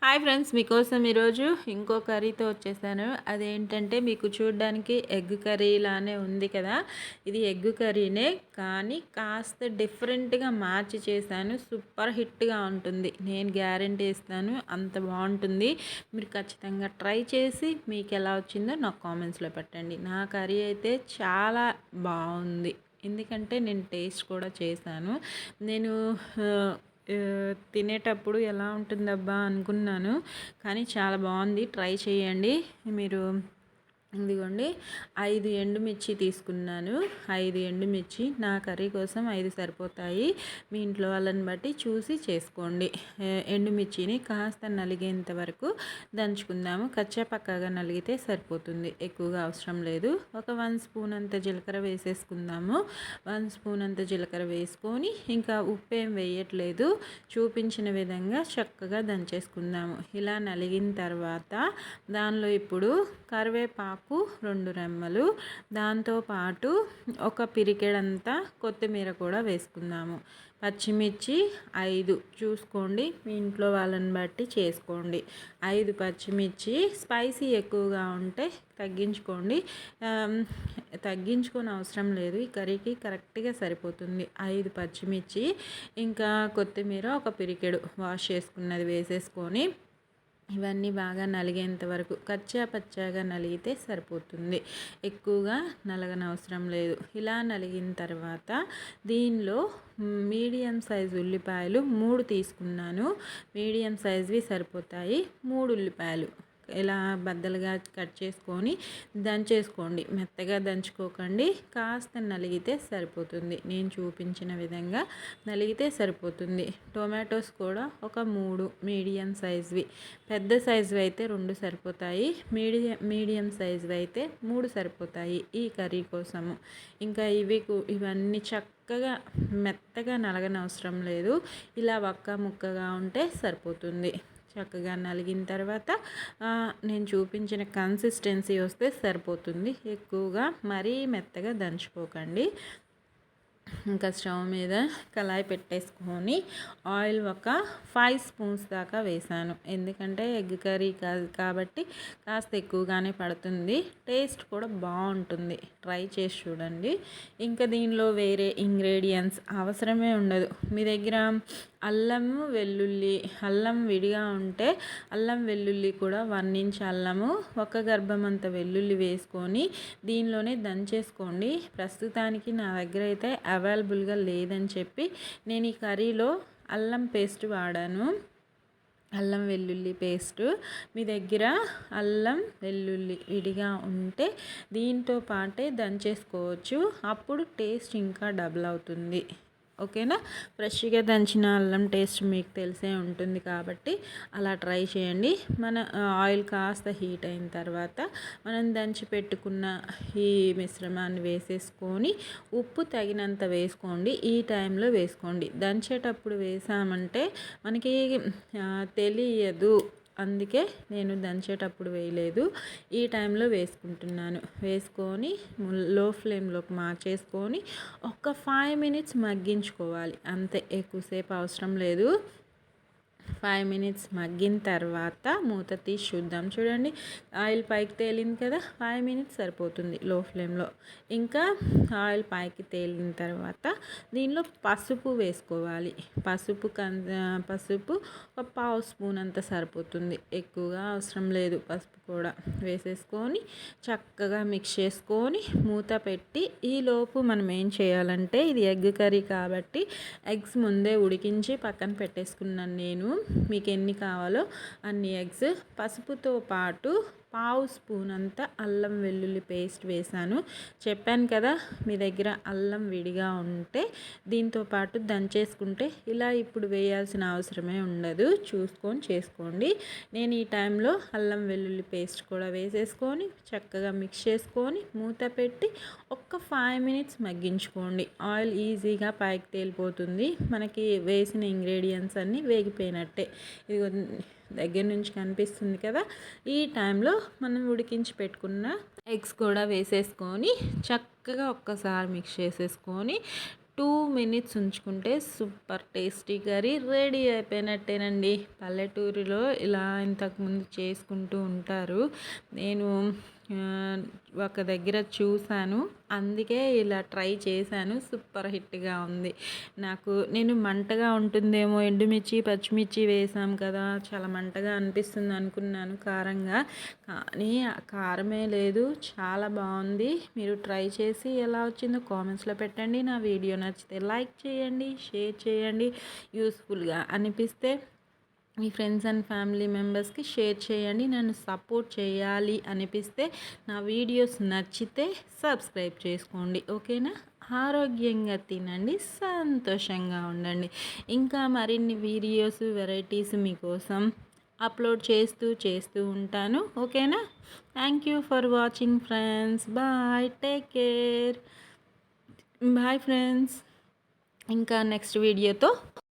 Hi friends, మీకోసం ఈరోజు ఇంకో కర్రీతో వచ్చేసాను. అదేంటంటే మీకు చూడడానికి ఎగ్ కర్రీ లానే ఉంది కదా. ఇది ఎగ్ కర్రీనే, కానీ కాస్త డిఫరెంట్గా మార్చి చేశాను. సూపర్ హిట్గా ఉంటుంది, నేను గ్యారంటీ ఇస్తాను. అంత బాగుంటుంది. మీరు ఖచ్చితంగా ట్రై చేసి మీకు ఎలా వచ్చిందో నాకు కామెంట్స్లో పెట్టండి. నా కర్రీ అయితే చాలా బాగుంది, ఎందుకంటే నేను టేస్ట్ కూడా చేశాను. నేను తినేటప్పుడు ఎలా ఉంటుందబ్బా అనుకున్నాను, కానీ చాలా బాగుంది. ట్రై చేయండి మీరు. ఇదిగోండి, 5 ఎండుమిర్చి తీసుకున్నాను. 5 ఎండుమిర్చి నా కర్రీ కోసం 5 సరిపోతాయి. మీ ఇంట్లో వాళ్ళని బట్టి చూసి చేసుకోండి. ఎండుమిర్చిని కాస్త నలిగేంత వరకు దంచుకుందాము. కచ్చా పక్కాగా నలిగితే సరిపోతుంది, ఎక్కువగా అవసరం లేదు. ఒక 1 స్పూన్ అంత జీలకర్ర వేసేసుకుందాము. 1 స్పూన్ అంత జీలకర్ర వేసుకొని, ఇంకా ఉప్పు ఏం వేయట్లేదు, చూపించిన విధంగా చక్కగా దంచేసుకుందాము. ఇలా నలిగిన తర్వాత దానిలో ఇప్పుడు కరివేపాకు 2 రెమ్మలు, దాంతోపాటు ఒక పిరికెడంతా కొత్తిమీర కూడా వేసుకుందాము. పచ్చిమిర్చి 5 చూసుకోండి, మీ ఇంట్లో వాళ్ళని బట్టి చేసుకోండి. 5 పచ్చిమిర్చి, స్పైసీ ఎక్కువగా ఉంటే తగ్గించుకోండి. తగ్గించుకొని అవసరం లేదు, ఈ కర్రీకి కరెక్ట్గా సరిపోతుంది. 5 పచ్చిమిర్చి, ఇంకా కొత్తిమీర ఒక పిరికెడు వాష్ చేసుకున్నది వేసేసుకొని ఇవన్నీ బాగా నలిగేంత వరకు కచ్చా పచ్చాగా నలిగితే సరిపోతుంది, ఎక్కువగా నలగనవసరం లేదు. ఇలా నలిగిన తర్వాత దీనిలో మీడియం సైజు ఉల్లిపాయలు 3 తీసుకున్నాను. మీడియం సైజువి సరిపోతాయి. 3 ఉల్లిపాయలు ఇలా బద్దలుగా కట్ చేసుకొని దంచేసుకోండి. మెత్తగా దంచుకోకండి, కాస్త నలిగితే సరిపోతుంది. నేను చూపించిన విధంగా నలిగితే సరిపోతుంది. టొమాటోస్ కూడా ఒక 3 మీడియం సైజువి, పెద్ద సైజువి అయితే 2 సరిపోతాయి. మీడియం సైజువి అయితే 3 సరిపోతాయి ఈ కర్రీ కోసము. ఇంకా ఇవన్నీ చక్కగా మెత్తగా నలగనవసరం లేదు, ఇలా ఒక్క ముక్కగా ఉంటే సరిపోతుంది. చక్కగా నలిగిన తర్వాత నేను చూపించిన కన్సిస్టెన్సీ వస్తే సరిపోతుంది, ఎక్కువగా మరీ మెత్తగా దంచుకోకండి. ఇంకా స్టవ్ మీద కళాయి పెట్టేసుకొని ఆయిల్ ఒక 5 స్పూన్స్ దాకా వేసాను. ఎందుకంటే ఎగ్ కర్రీ కాబట్టి కాస్త ఎక్కువగానే పడుతుంది, టేస్ట్ కూడా బాగుంటుంది. ట్రై చేసి చూడండి. ఇంకా దీనిలో వేరే ఇంగ్రీడియంట్స్ అవసరమే ఉండదు. మీ దగ్గర అల్లం విడిగా ఉంటే అల్లం వెల్లుల్లి కూడా 1 ఇంచ్ అల్లము, ఒక గర్భం అంత వెల్లుల్లి వేసుకొని దీనిలోనే దంచేసుకోండి. ప్రస్తుతానికి నా దగ్గర అయితే అవైలబుల్గా లేదని చెప్పి నేను ఈ కర్రీలో అల్లం పేస్ట్ వాడాను. అల్లం వెల్లుల్లి పేస్టు మీ దగ్గర అల్లం వెల్లుల్లి విడిగా ఉంటే దీంతో పాటే దంచేసుకోవచ్చు, అప్పుడు టేస్ట్ ఇంకా డబుల్ అవుతుంది. ఓకేనా. ఫ్రెష్గా దంచిన అల్లం టేస్ట్ మీకు తెలిసే ఉంటుంది కాబట్టి అలా ట్రై చేయండి. మన ఆయిల్ కాస్త హీట్ అయిన తర్వాత మనం దంచి పెట్టుకున్న ఈ మిశ్రమాన్ని వేసేసుకొని ఉప్పు తగినంత వేసుకోండి. ఈ టైంలో వేసుకోండి, దంచేటప్పుడు వేసామంటే మనకి తెలియదు, అందుకే నేను దంచేటప్పుడు వేయలేదు, ఈ టైంలో వేసుకుంటున్నాను. వేసుకొని లో ఫ్లేమ్లోకి మార్చేసుకొని ఒక 5 మినిట్స్ మగ్గించుకోవాలి, అంతే, ఎక్కువసేపు అవసరం లేదు. 5 మినిట్స్ మగ్గిన తర్వాత మూత తీసి చూద్దాం. చూడండి, ఆయిల్ పైకి తేలింది కదా, 5 మినిట్స్ సరిపోతుంది లో ఫ్లేమ్లో. ఇంకా ఆయిల్ పైకి తేలిన తర్వాత దీనిలో పసుపు వేసుకోవాలి. పసుపు ఒక 1/2 స్పూన్ అంత సరిపోతుంది, ఎక్కువగా అవసరం లేదు. పసుపు కూడా వేసేసుకొని చక్కగా మిక్స్ చేసుకొని మూత పెట్టి, ఈలోపు మనం ఏం చేయాలంటే, ఇది ఎగ్ కర్రీ కాబట్టి ఎగ్స్ ముందే ఉడికించి పక్కన పెట్టేసుకున్నాను నేను. మీకు ఎన్ని కావాలో అన్ని ఎగ్స్, పసుపుతో పాటు 1/2 స్పూన్ అంత అల్లం వెల్లుల్లి పేస్ట్ వేసాను. చెప్పాను కదా, మీ దగ్గర అల్లం విడిగా ఉంటే దీంతో పాటు దంచేసుకుంటే ఇలా ఇప్పుడు వేయాల్సిన అవసరమే ఉండదు, చూసుకొని చేసుకోండి. నేను ఈ టైంలో అల్లం వెల్లుల్లి పేస్ట్ కూడా వేసేసుకొని చక్కగా మిక్స్ చేసుకొని మూత పెట్టి ఒక్క 5 మినిట్స్ మగ్గించుకోండి. ఆయిల్ ఈజీగా పైకి తేలిపోతుంది, మనకి వేసిన ఇంగ్రీడియంట్స్ అన్నీ వేగిపోయినట్టే. ఇది దగ్గర నుంచి కనిపిస్తుంది కదా, ఈ టైంలో మనం ఉడికించి పెట్టుకున్న ఎగ్స్ కూడా వేసేసుకొని చక్కగా ఒక్కసారి మిక్స్ చేసేసుకొని 2 మినిట్స్ ఉంచుకుంటే సూపర్ టేస్టీ కర్రీ రెడీ అయిపోయినట్టేనండి. పల్లెటూరులో ఇలా ఇంతకుముందు చేసుకుంటూ ఉంటారు. నేను ఒక దగ్గర చూశాను. అందుకే ఇలా ట్రై చేశాను. సూపర్ హిట్‌గా ఉంది. నేను మంటగా ఉంటుందేమో, ఎండుమిర్చి, పచ్చిమిర్చి వేసాం కదా! చాలా మంటగా అనిపిస్తుంది అనుకున్నాను కారంగా. కానీ కారమే లేదు. చాలా బాగుంది. మీరు ట్రై చేసి ఎలా వచ్చిందో కామెంట్స్‌లో పెట్టండి. నా వీడియో నచ్చితే లైక్ చేయండి, షేర్ చేయండి. యూస్‌ఫుల్‌గా అనిపిస్తే మీ ఫ్రెండ్స్ అండ్ ఫ్యామిలీ మెంబర్స్కి షేర్ చేయండి. నన్ను సపోర్ట్ చేయాలి అనిపిస్తే నా వీడియోస్ నచ్చితే సబ్స్క్రైబ్ చేసుకోండి. ఓకేనా? ఆరోగ్యంగా తినండి, సంతోషంగా ఉండండి. ఇంకా మరిన్ని వీడియోస్ వెరైటీస్ మీకోసం అప్లోడ్ చేస్తూ ఉంటాను. ఓకేనా? Thank you for watching friends. Bye, take care. Bye friends. ఇంకా నెక్స్ట్ వీడియోతో